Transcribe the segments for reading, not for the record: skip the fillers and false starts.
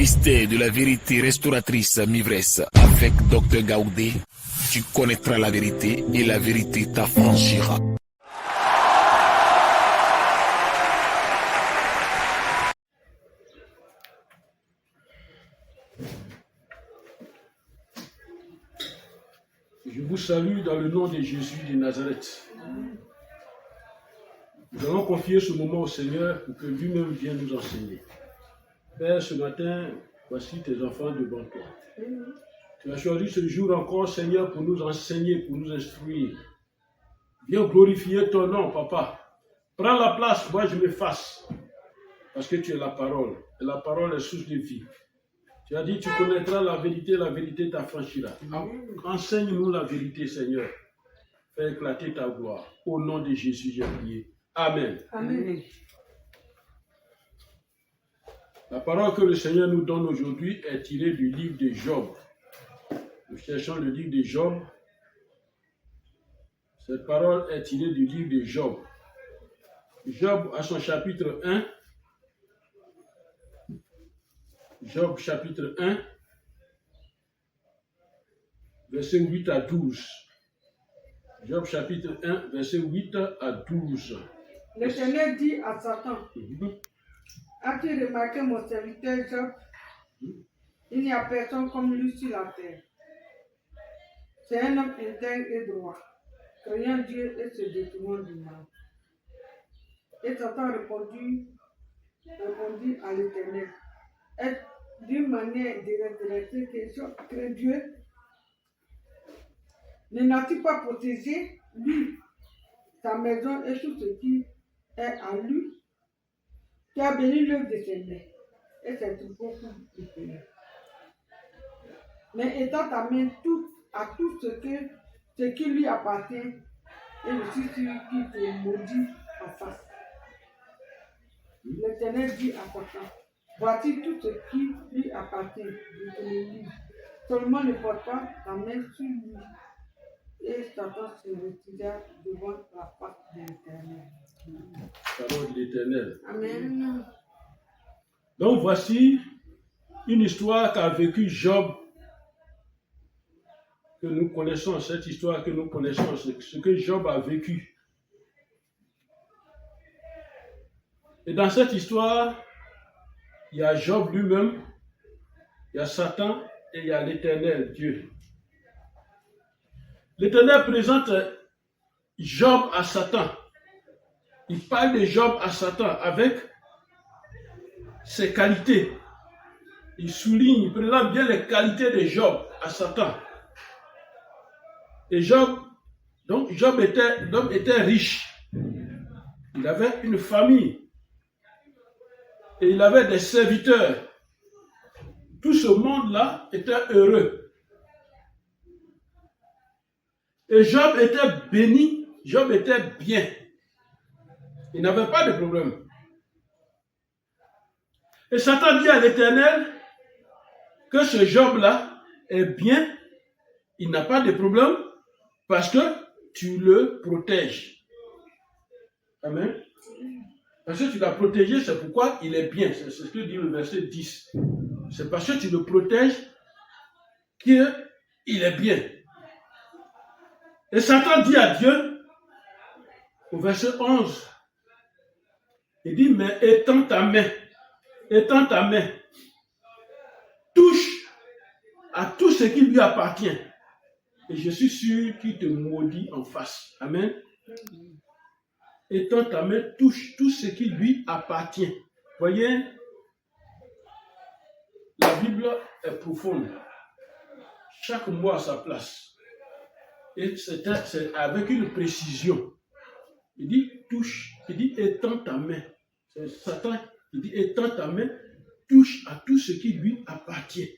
mystère de la vérité restauratrice Mivresse avec Dr Gaoudé, tu connaîtras la vérité et la vérité t'affranchira. Je vous salue dans le nom de Jésus de Nazareth. Nous allons confier ce moment au Seigneur pour que lui-même vienne nous enseigner. Père, ce matin, voici tes enfants devant toi. Tu as choisi ce jour encore, Seigneur, pour nous enseigner, pour nous instruire. Viens glorifier ton nom, Papa. Prends la place, moi je m'efface. Parce que tu es la parole. Et la parole est source de vie. Tu as dit, tu connaîtras la vérité t'affranchira. Enseigne-nous la vérité, Seigneur. Fais éclater ta gloire. Au nom de Jésus, j'ai prié. Amen. Amen. La parole que le Seigneur nous donne aujourd'hui est tirée du livre de Job. Nous cherchons le livre de Job. Cette parole est tirée du livre de Job. Job à son chapitre 1. Job chapitre 1, verset 8 à 12. Job chapitre 1, verset 8 à 12. L'Éternel dit à Satan, as-tu remarqué mon serviteur Job? Il n'y a personne comme lui sur la terre. C'est un homme intègre et droit, craignant Dieu et se détournant du mal. Et Satan répondit à l'Éternel, est d'une manière désintéressée que Job craint Dieu. Ne n'a-t-il pas protégé, lui, sa maison et tout ce qui est à lui? Tu as béni l'œuvre de ses mains, et c'est tout beaucoup de pays. Mais étends ta main à tout ce qui lui appartient, et je suis celui qui te maudit en face. L'Éternel dit à Satan, voici tout ce qui lui appartient, je te le dis. Seulement ne porte pas ta main sur lui. Et Satan se retira devant la face de l'Éternel. Parole de l'Éternel. Amen. Donc voici une histoire qu'a vécu Job, que nous connaissons, cette histoire que nous connaissons, ce que Job a vécu. Et dans cette histoire, il y a Job lui-même, il y a Satan et il y a l'Éternel, Dieu. L'Éternel présente Job à Satan. Il parle de Job à Satan avec ses qualités. Il souligne, il présente bien les qualités de Job à Satan. Et Job était riche. Il avait une famille. Et il avait des serviteurs. Tout ce monde-là était heureux. Et Job était béni, Job était bien. Il n'avait pas de problème. Et Satan dit à l'Éternel que ce Job-là est bien, il n'a pas de problème, parce que tu le protèges. Amen. Parce que tu l'as protégé, c'est pourquoi il est bien. C'est ce que dit le verset 10. C'est parce que tu le protèges qu'il est bien. Et Satan dit à Dieu, au verset 11, il dit, mais étends ta main, touche à tout ce qui lui appartient. Et je suis sûr qu'il te maudit en face. Amen. Étends ta main, touche tout ce qui lui appartient. Voyez, la Bible est profonde. Chaque mot à sa place. Et c'est avec une précision. Il dit, touche, il dit, étends ta main. C'est Satan, il dit, étends ta main, touche à tout ce qui lui appartient.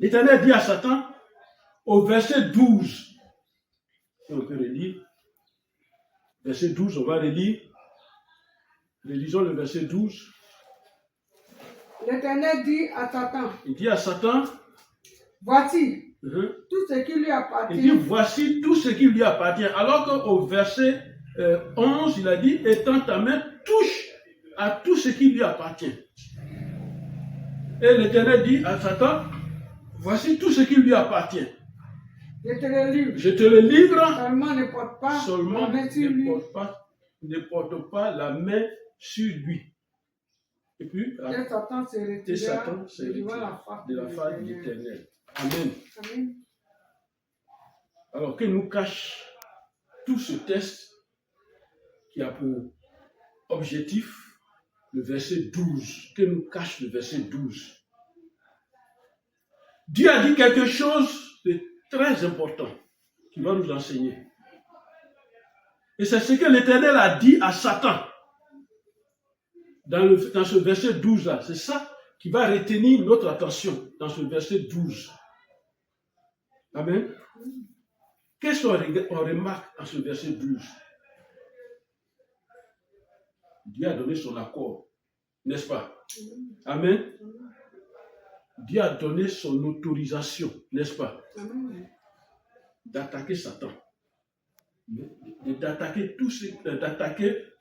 L'Éternel dit à Satan, au verset 12, si on peut relire, verset 12, on va relire. Relisons le verset 12. L'Éternel dit à Satan, il dit à Satan, voici tout ce qui lui appartient. Il dit, voici tout ce qui lui appartient. Alors qu'au verset 11, il a dit, étends ta main, touche à tout ce qui lui appartient. Et l'Éternel dit à Satan, voici tout ce qui lui appartient. Je te le livre. Je te le livre, Seulement ne porte pas seulement la main sur lui. ne porte pas la main sur lui. Et puis, Et Satan se retira de la face de l'Éternel. Amen. Amen. Alors que nous cache tout ce texte qui a pour objectif le verset 12, que nous cache le verset 12. Dieu a dit quelque chose de très important qui va nous enseigner. Et c'est ce que l'Éternel a dit à Satan dans ce verset 12 là. C'est ça qui va retenir notre attention dans ce verset 12. Amen. Qu'est-ce qu'on remarque dans ce verset 12? Dieu a donné son accord, n'est-ce pas? Amen. Dieu a donné son autorisation, n'est-ce pas? D'attaquer Satan. D'attaquer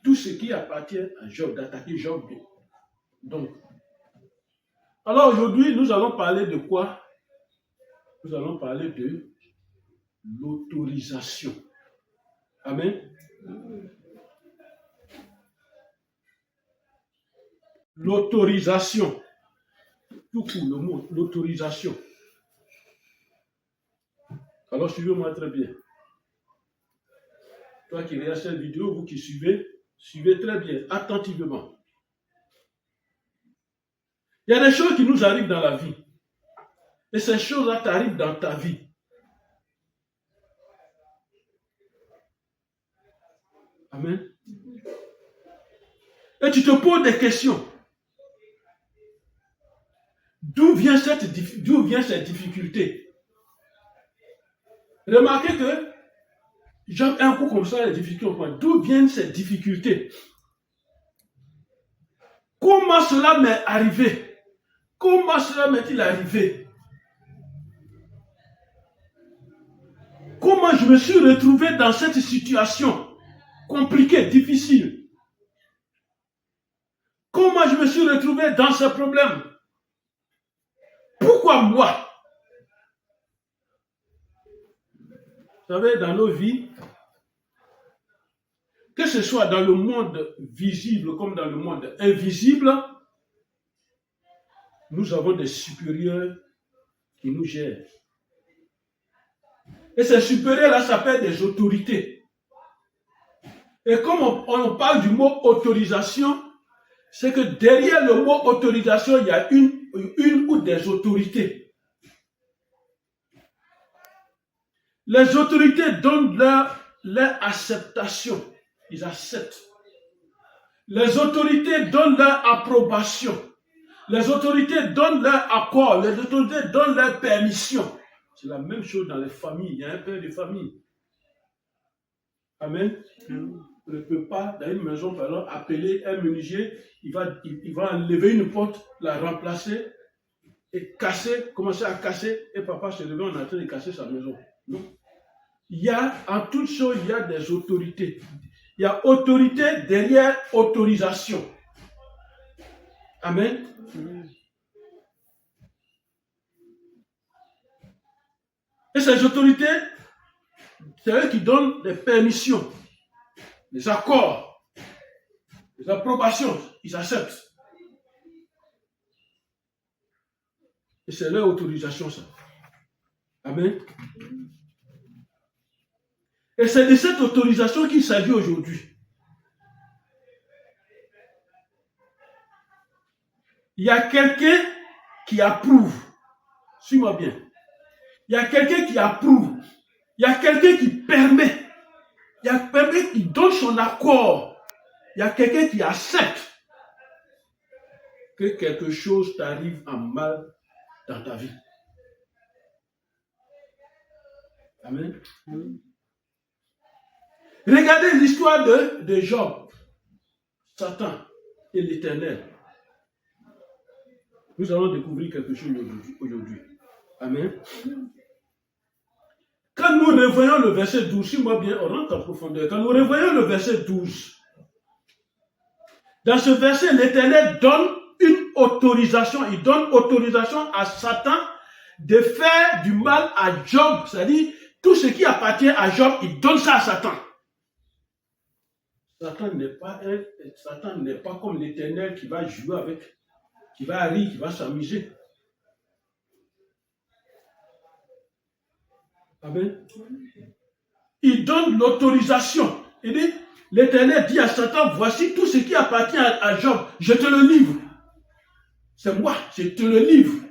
tout ce qui appartient à Job, d'attaquer Job. Donc, alors aujourd'hui, nous allons parler de quoi? Nous allons parler de l'autorisation. Amen. L'autorisation. Tout court, le mot, l'autorisation. Alors, suivez-moi très bien. Toi qui regardes cette vidéo, vous qui suivez très bien, attentivement. Il y a des choses qui nous arrivent dans la vie. Et ces choses-là t'arrivent dans ta vie. Amen. Et tu te poses des questions. D'où vient cette difficulté? Remarquez que j'ai un coup comme ça, les difficultés. D'où viennent ces difficultés? Comment cela m'est arrivé? Comment cela m'est-il arrivé? Comment je me suis retrouvé dans cette situation compliquée, difficile? Comment je me suis retrouvé dans ce problème? Pourquoi moi? Vous savez, dans nos vies, que ce soit dans le monde visible comme dans le monde invisible, nous avons des supérieurs qui nous gèrent. Et ces supérieurs-là s'appellent des autorités. Et comme on parle du mot autorisation, c'est que derrière le mot autorisation, il y a une ou des autorités. Les autorités donnent leur acceptation. Ils acceptent. Les autorités donnent leur approbation. Les autorités donnent leur accord. Les autorités donnent leur permission. C'est la même chose dans les familles. Il y a un père de famille. Amen. On ne peut pas, dans une maison, par exemple, appeler un menuisier, il va enlever une porte, la remplacer et commencer à casser, et papa se lever en train de casser sa maison. Non. En toute chose, il y a des autorités. Il y a autorité derrière autorisation. Amen. Et ces autorités, c'est eux qui donnent des permissions, des accords, des approbations. Ils acceptent. Et c'est leur autorisation, ça. Amen. Et c'est de cette autorisation qu'il s'agit aujourd'hui. Il y a quelqu'un qui approuve. Suis-moi bien. Il y a quelqu'un qui approuve. Il y a quelqu'un qui permet. Il y a quelqu'un qui donne son accord. Il y a quelqu'un qui accepte que quelque chose t'arrive en mal dans ta vie. Amen. Regardez l'histoire de Job, Satan et l'Éternel. Nous allons découvrir quelque chose aujourd'hui. Amen. Quand nous revoyons le verset 12, si moi bien, on rentre en profondeur. Quand nous revoyons le verset 12, dans ce verset, l'Éternel donne une autorisation, il donne autorisation à Satan de faire du mal à Job. C'est-à-dire, tout ce qui appartient à Job, il donne ça à Satan. Satan n'est pas comme l'Éternel qui va jouer avec, qui va rire, qui va s'amuser. Amen. Il donne l'autorisation. Il dit, l'Éternel dit à Satan, voici tout ce qui appartient à Job, je te le livre. C'est moi, je te le livre.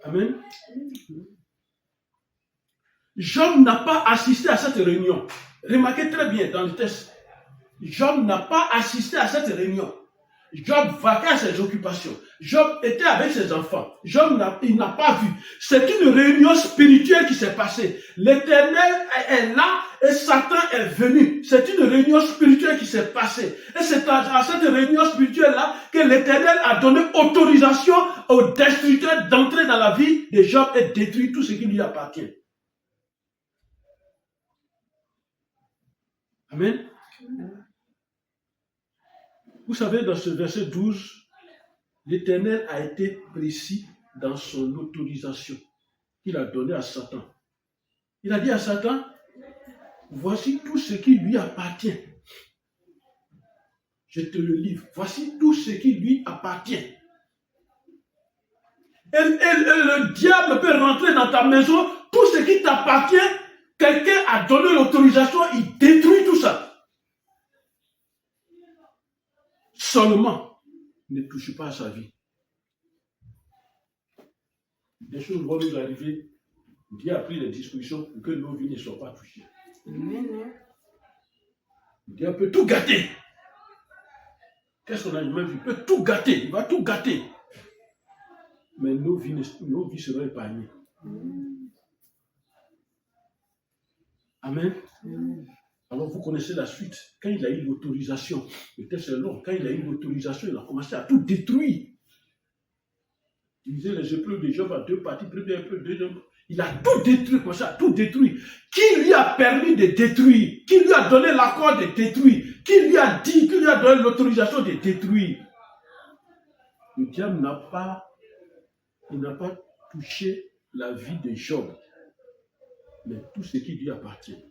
Amen. Job n'a pas assisté à cette réunion. Remarquez très bien dans le texte. Job n'a pas assisté à cette réunion. Job vaquait à ses occupations. Job était avec ses enfants. Job n'a pas vu. C'est une réunion spirituelle qui s'est passée. L'Éternel est là et Satan est venu. C'est une réunion spirituelle qui s'est passée. Et c'est à cette réunion spirituelle-là que l'Éternel a donné autorisation au destructeur d'entrer dans la vie de Job et détruire tout ce qui lui appartient. Amen. Vous savez, dans ce verset 12, l'Éternel a été précis dans son autorisation qu'il a donnée à Satan. Il a dit à Satan, voici tout ce qui lui appartient. Je te le livre. Voici tout ce qui lui appartient. Et le diable peut rentrer dans ta maison, tout ce qui t'appartient, quelqu'un a donné l'autorisation, il détruit tout ça. Seulement, ne touche pas à sa vie. Des choses vont nous arriver. Dieu a pris les dispositions pour que nos vies ne soient pas touchées. Dieu peut tout gâter. Qu'est-ce qu'on a même vu? Il peut tout gâter. Il va tout gâter. Mais nos vies seront épargnées. Amen. Alors vous connaissez la suite. Quand il a eu l'autorisation, le texte est long, quand il a eu l'autorisation, il a commencé à tout détruire. Il disait les épreuves de Job à deux parties, première épreuve, deuxième. Il a tout détruit, commencé à tout détruire. Qui lui a permis de détruire? Qui lui a donné l'accord de détruire? Qui lui a dit, qui lui a donné l'autorisation de détruire? Le diable n'a pas touché la vie de Job, mais tout ce qui lui appartient.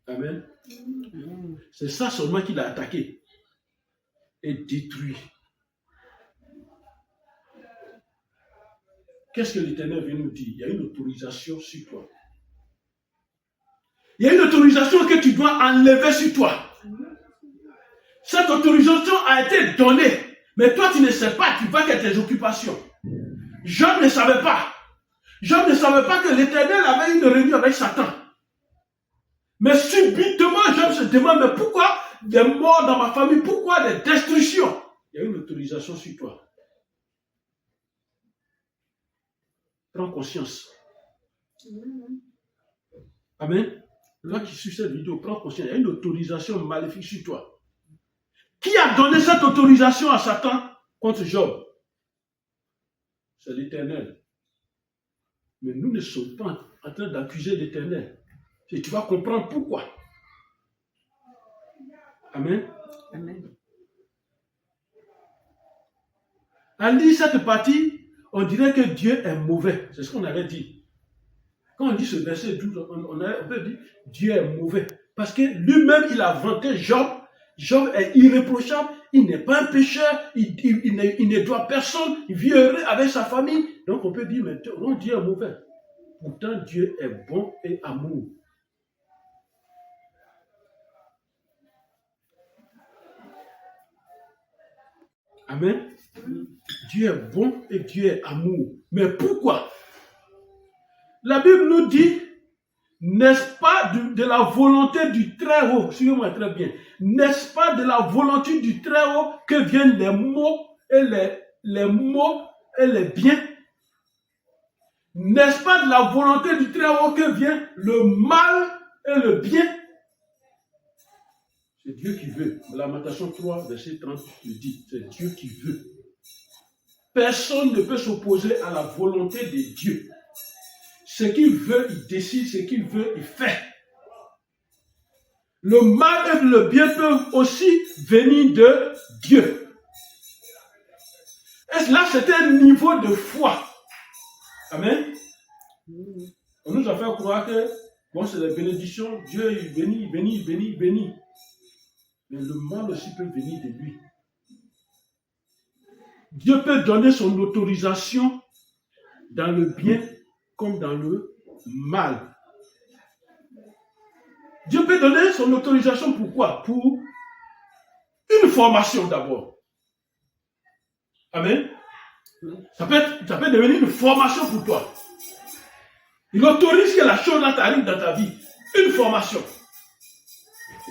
Amen. C'est ça seulement qu'il a attaqué et détruit. Qu'est-ce que l'Éternel vient nous dire? Il y a une autorisation sur toi. Il y a une autorisation que tu dois enlever sur toi. Cette autorisation a été donnée, mais toi tu ne sais pas, tu vas avec tes occupations. Job ne savait pas. Job ne savait pas que l'Éternel avait une réunion avec Satan. Mais subitement, Job se demande, mais pourquoi des morts dans ma famille? Pourquoi des destructions? Il y a une autorisation sur toi. Prends conscience. Amen. Toi qui suis cette vidéo, prends conscience. Il y a une autorisation maléfique sur toi. Qui a donné cette autorisation à Satan contre Job? C'est l'Éternel. Mais nous ne sommes pas en train d'accuser l'Éternel. Et tu vas comprendre pourquoi. Amen. Amen. En lisant cette partie, on dirait que Dieu est mauvais. C'est ce qu'on avait dit. Quand on dit ce verset 12, on peut dire Dieu est mauvais. Parce que lui-même, il a vanté Job. Job est irréprochable. Il n'est pas un pécheur. Il ne doit personne. Il vit heureux avec sa famille. Donc on peut dire, mais non, Dieu est mauvais. Pourtant, Dieu est bon et amour. Amen. Dieu est bon et Dieu est amour. Mais pourquoi? La Bible nous dit, n'est-ce pas de la volonté du Très-Haut, suivez-moi très bien, n'est-ce pas de la volonté du Très-Haut que viennent les maux et les maux et les biens? N'est-ce pas de la volonté du Très-Haut que vient le mal et le bien? C'est Dieu qui veut. Lamentation 3, verset 30, le dit. C'est Dieu qui veut. Personne ne peut s'opposer à la volonté de Dieu. Ce qu'il veut, il décide. Ce qu'il veut, il fait. le mal et le bien peuvent aussi venir de Dieu. Et là, c'est un niveau de foi. Amen. On nous a fait croire que, bon, c'est la bénédiction, Dieu il bénit, bénit, bénit, bénit. Mais le mal aussi peut venir de lui. Dieu peut donner son autorisation dans le bien comme dans le mal. Dieu peut donner son autorisation pourquoi? Pour une formation d'abord. Amen. Ça peut devenir une formation pour toi. Il autorise que la chose là t'arrive dans ta vie. Une formation.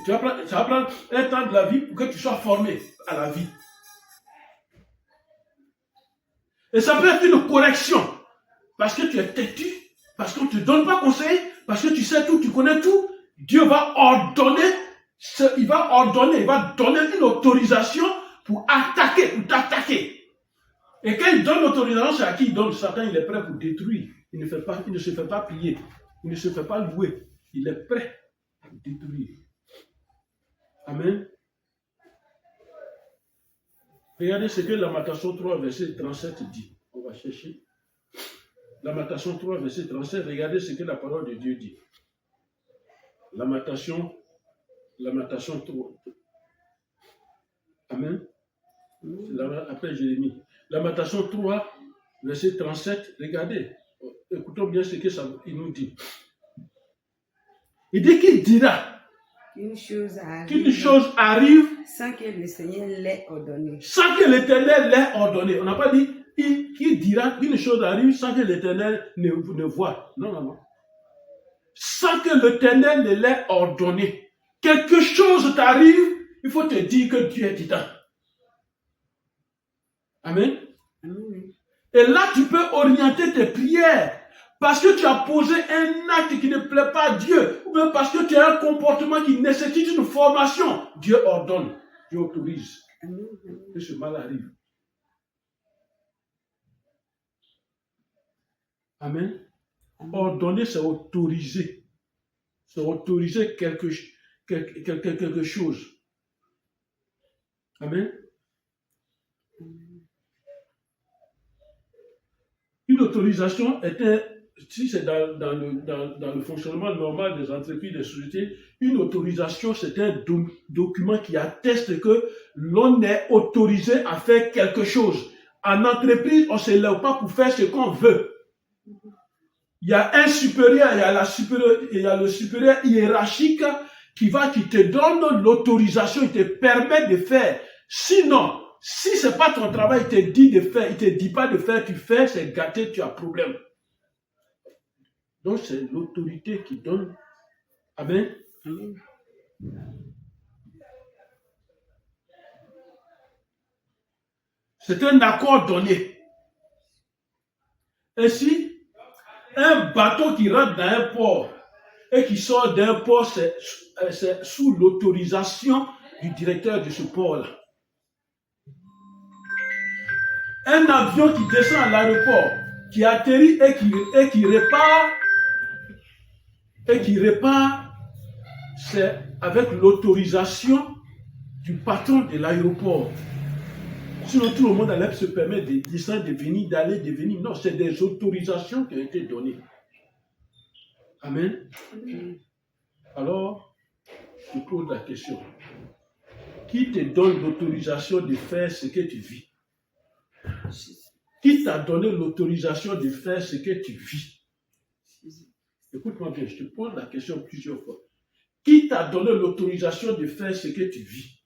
Ça va prendre un temps de la vie pour que tu sois formé à la vie. Et ça peut être une correction. Parce que tu es têtu, parce qu'on ne te donne pas conseil, parce que tu sais tout, tu connais tout. Dieu va ordonner, il va donner une autorisation pour attaquer, pour t'attaquer. Et quand il donne l'autorisation, c'est à qui il donne? Satan, il est prêt pour détruire. Il ne se fait pas plier. Il ne se fait pas louer. Il est prêt pour détruire. Amen. Regardez ce que Lamentation 3, verset 37 dit. On va chercher. Lamentation 3, verset 37. Regardez ce que la parole de Dieu dit. Lamentation 3. Amen. Après Jérémie. Lamentation 3, verset 37. Regardez. Écoutons bien ce qu'il nous dit. Il dit qu'il dira qu'une chose arrive sans que le Seigneur l'ait ordonné. Sans que l'Éternel l'ait ordonné. On n'a pas dit qu'il dira qu'une chose arrive sans que l'Éternel ne voit. Non, non, non. Sans que l'Éternel ne l'ait ordonné. Quelque chose t'arrive, il faut te dire que Dieu est dedans. Amen. Et là, tu peux orienter tes prières. Parce que tu as posé un acte qui ne plaît pas à Dieu. Ou bien parce que tu as un comportement qui nécessite une formation. Dieu ordonne. Dieu autorise. Que ce mal arrive. Amen. Ordonner, c'est autoriser. C'est autoriser quelque chose. Amen. Une autorisation si c'est dans le fonctionnement normal des entreprises, des sociétés, une autorisation, c'est un document qui atteste que l'on est autorisé à faire quelque chose. En entreprise, on ne se lève pas pour faire ce qu'on veut. Il y a un supérieur, il y a le supérieur hiérarchique qui te donne l'autorisation, il te permet de faire. Sinon, si ce n'est pas ton travail, il te dit de faire, il ne te dit pas de faire, tu fais, c'est gâté, tu as problème. Donc c'est l'autorité qui donne. Amen. C'est un accord donné. Ainsi, un bateau qui rentre dans un port et qui sort d'un port, c'est sous l'autorisation du directeur de ce port-là. Un avion qui descend à l'aéroport, qui atterrit et qui repart, c'est avec l'autorisation du patron de l'aéroport. Sinon, tout le monde allait se permettre de descendre, de venir, d'aller, de venir. Non, c'est des autorisations qui ont été données. Amen. Alors, je pose la question. Qui te donne l'autorisation de faire ce que tu vis? Qui t'a donné l'autorisation de faire ce que tu vis? Écoute-moi bien, je te pose la question plusieurs fois. Qui t'a donné l'autorisation de faire ce que tu vis?